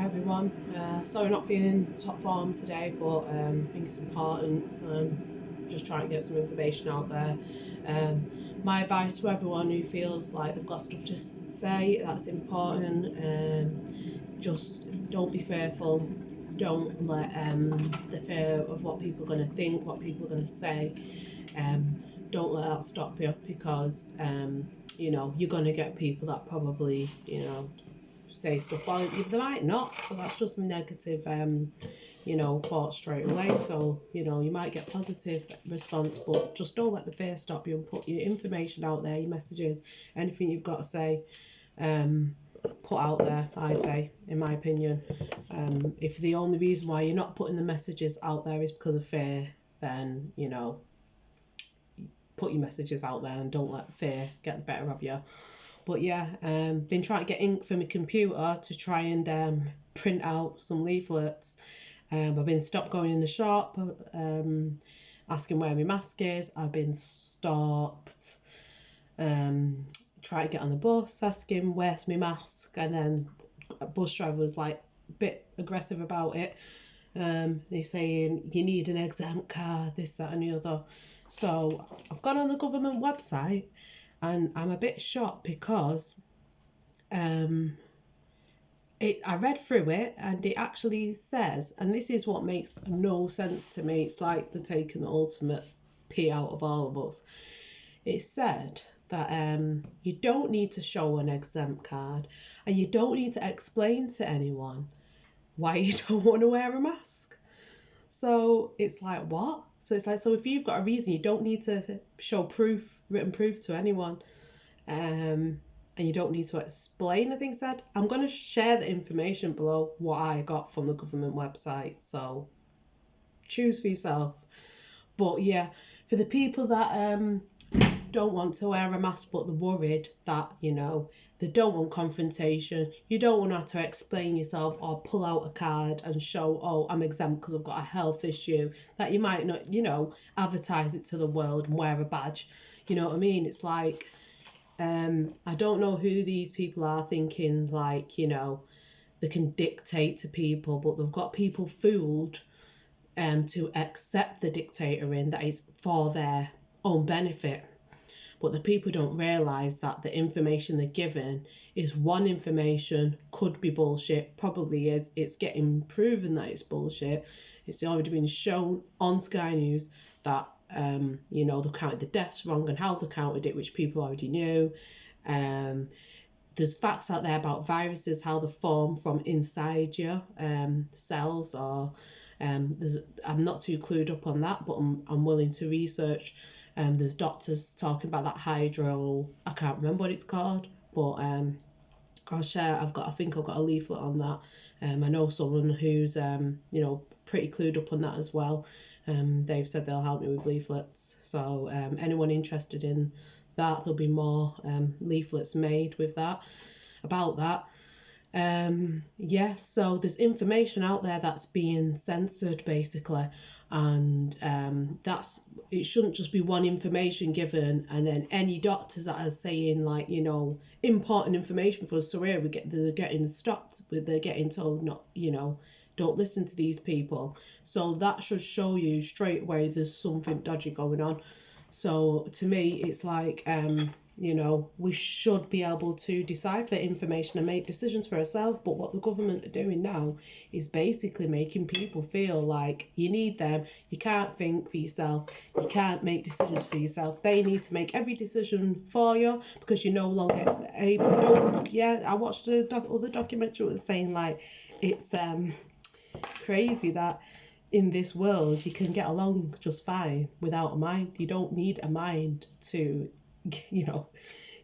everyone. Sorry, not feeling top form today, but I think it's important. Just trying to get some information out there. My advice to everyone who feels like they've got stuff to say that's important, just don't be fearful. Don't let the fear of what people are going to think, what people are going to say, don't let that stop you, because you're going to get people that probably say stuff, well, they might not, so that's just negative thought straight away. So you might get positive response, but just don't let the fear stop you, and put your information out there, your messages, anything you've got to say, put out there. I say, in my opinion, if the only reason why you're not putting the messages out there is because of fear, then put your messages out there and don't let fear get the better of you. But yeah, been trying to get ink for my computer to try and print out some leaflets. I've been stopped going in the shop, asking where my mask is. I've been stopped trying to get on the bus, asking where's my mask, and then a bus driver was like a bit aggressive about it. They're saying you need an exempt card, this, that and the other. So I've gone on the government website, and I'm a bit shocked because I read through it, and it actually says, and this is what makes no sense to me, it's like they're taking the ultimate pee out of all of us. It said that you don't need to show an exempt card, and you don't need to explain to anyone why you don't want to wear a mask. So it's like, what? So it's like, so if you've got a reason, you don't need to show proof, written proof to anyone, and you don't need to explain. I think said, I'm going to share the information below what I got from the government website, so choose for yourself. But yeah, for the people that don't want to wear a mask, but they're worried that they don't want confrontation, you don't want to have to explain yourself or pull out a card and show, oh, I'm exempt because I've got a health issue, that you might not advertise it to the world and wear a badge. You know what I mean? It's like I don't know who these people are thinking, like they can dictate to people, but they've got people fooled to accept the dictator that is for their own benefit. But the people don't realise that the information they're given is one information, could be bullshit, probably is. It's getting proven that it's bullshit. It's already been shown on Sky News that, they counted the deaths wrong and how they counted it, which people already knew. There's facts out there about viruses, how they form from inside your cells, or I'm not too clued up on that, but I'm willing to research. There's doctors talking about that hydro, I can't remember what it's called, but I'll share. I think I've got a leaflet on that. I know someone who's pretty clued up on that as well. They've said they'll help me with leaflets, so anyone interested in that, there'll be more leaflets made with that, about that. So there's information out there that's being censored basically, and it shouldn't just be one information given, and then any doctors that are saying important information for us to hear, they're getting stopped, they're getting told not, don't listen to these people. So that should show you straight away there's something dodgy going on. So to me, it's like we should be able to decipher information and make decisions for ourselves. But what the government are doing now is basically making people feel like you need them. You can't think for yourself. You can't make decisions for yourself. They need to make every decision for you because you're no longer able. I watched other documentary that was saying it's crazy that in this world you can get along just fine without a mind. You don't need a mind to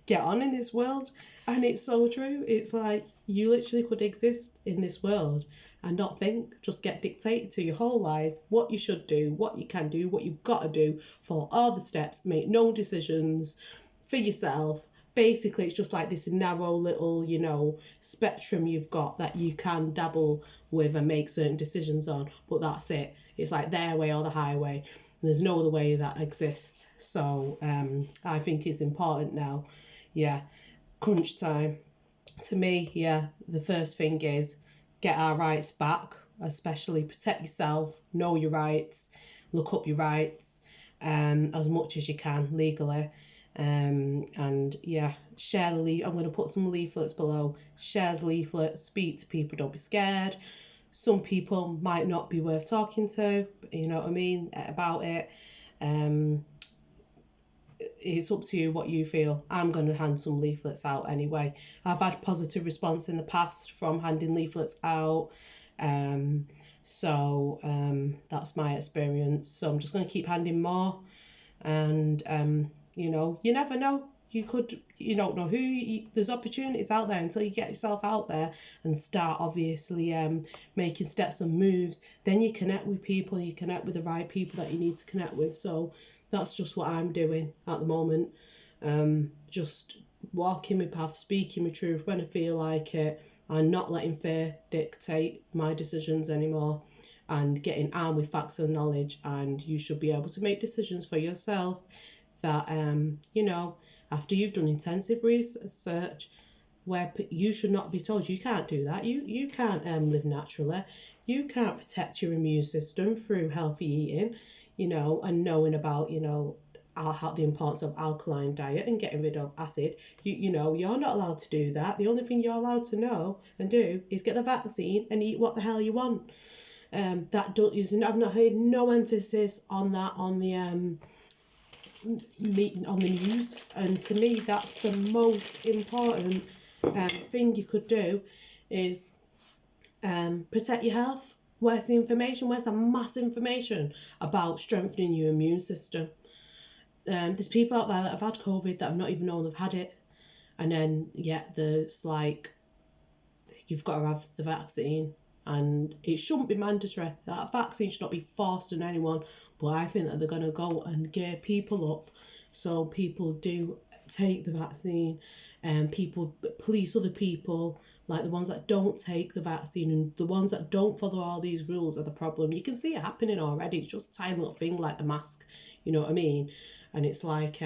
get on in this world. And it's so true. It's like you literally could exist in this world and not think, just get dictated to your whole life what you should do, what you can do, what you've got to do, follow all the steps, make no decisions for yourself. Basically, it's just like this narrow little, spectrum you've got that you can dabble with and make certain decisions on, but that's it. It's like their way or the highway. There's no other way that exists. So I think it's important now. Crunch time. To me, the first thing is get our rights back, especially protect yourself, know your rights, look up your rights as much as you can legally. And yeah, share the I'm going to put some leaflets below. Share the leaflets, speak to people, don't be scared. Some people might not be worth talking to, you know what I mean, about it. It's up to you what you feel. I'm going to hand some leaflets out anyway. I've had positive response in the past from handing leaflets out. So that's my experience. So I'm just going to keep handing more. And, you know, you never know. You don't know there's opportunities out there until you get yourself out there and start obviously making steps and moves. Then you connect with people, you connect with the right people that you need to connect with. So that's just what I'm doing at the moment. Just walking my path, speaking my truth when I feel like it, and not letting fear dictate my decisions anymore, and getting armed with facts and knowledge. And you should be able to make decisions for yourself that, you know, after you've done intensive research, where you should not be told you can't do that. You can't live naturally. You can't protect your immune system through healthy eating, you know, and knowing about, you know, the importance of alkaline diet and getting rid of acid. You know, you're not allowed to do that. The only thing you're allowed to know and do is get the vaccine and eat what the hell you want. I've not heard no emphasis on that on the news, and to me that's the most important thing you could do is protect your health. Where's the information? Where's the mass information about strengthening your immune system? There's people out there that have had COVID that have not even known they've had it, and then yet there's like, you've got to have the vaccine. And it shouldn't be mandatory. That vaccine should not be forced on anyone. But I think that they're going to go and gear people up so people do take the vaccine, and people police other people, like the ones that don't take the vaccine, and the ones that don't follow all these rules are the problem. You can see it happening already. It's just a tiny little thing like the mask, you know what I mean? And it's like,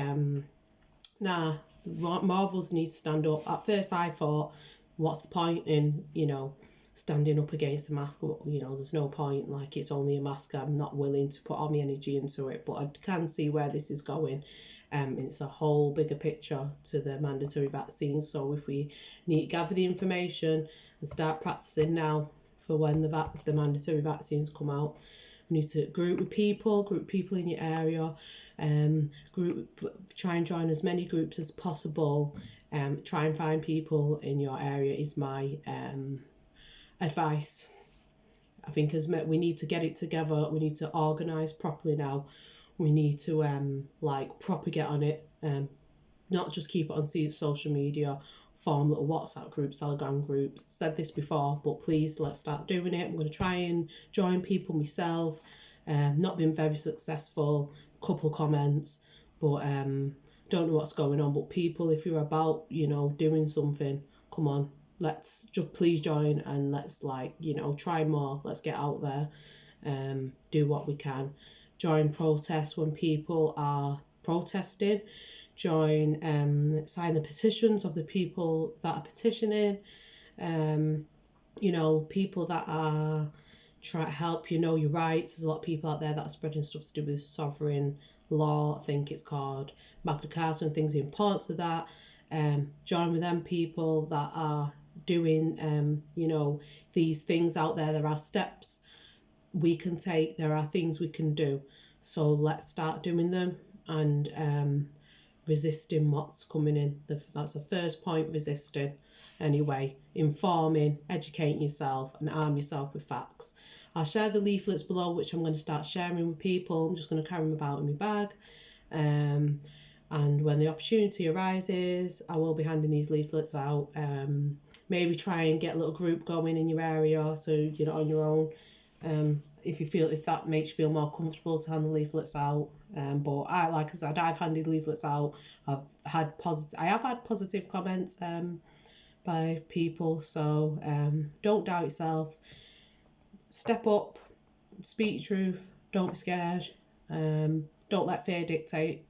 Marvels need to stand up. At first I thought, what's the point in, you know, standing up against the mask? You know, there's no point, like, it's only a mask. I'm not willing to put all my energy into it, but I can see where this is going. It's a whole bigger picture to the mandatory vaccine. So if we need to gather the information and start practicing now for when the mandatory vaccines come out, we need to group people in your area, try and join as many groups as possible, try and find people in your area is my advice. I think we need to get it together. We need to organise properly now. We need to proper get on it, not just keep it on social media, form little WhatsApp groups, Telegram groups. I've said this before, but please, let's start doing it. I'm going to try and join people myself. Not been very successful, couple comments, but don't know what's going on. But people, if you're about, you know, doing something, come on, let's just please join, and let's, like, you know, try more. Let's get out there, do what we can. Join protests when people are protesting. Join, sign the petitions of the people that are petitioning. You know, people that are trying to help you know your rights. There's a lot of people out there that are spreading stuff to do with sovereign law, I think it's called, Magna Carta, and things, the importance of that. Join with them people that are doing, you know, these things out there. There are steps we can take, there are things we can do. So let's start doing them and resisting what's coming in. That's the first point, resisting. Anyway, informing, educating yourself, and arm yourself with facts. I'll share the leaflets below, which I'm going to start sharing with people. I'm just going to carry them about in my bag. And when the opportunity arises, I will be handing these leaflets out. Maybe try and get a little group going in your area so you're not on your own. If that makes you feel more comfortable to hand the leaflets out. But like I said, I've handed leaflets out. I have had positive comments by people. So don't doubt yourself. Step up, speak your truth. Don't be scared. Don't let fear dictate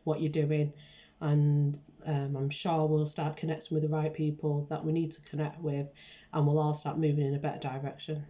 what you're doing, and I'm sure we'll start connecting with the right people that we need to connect with, and we'll all start moving in a better direction.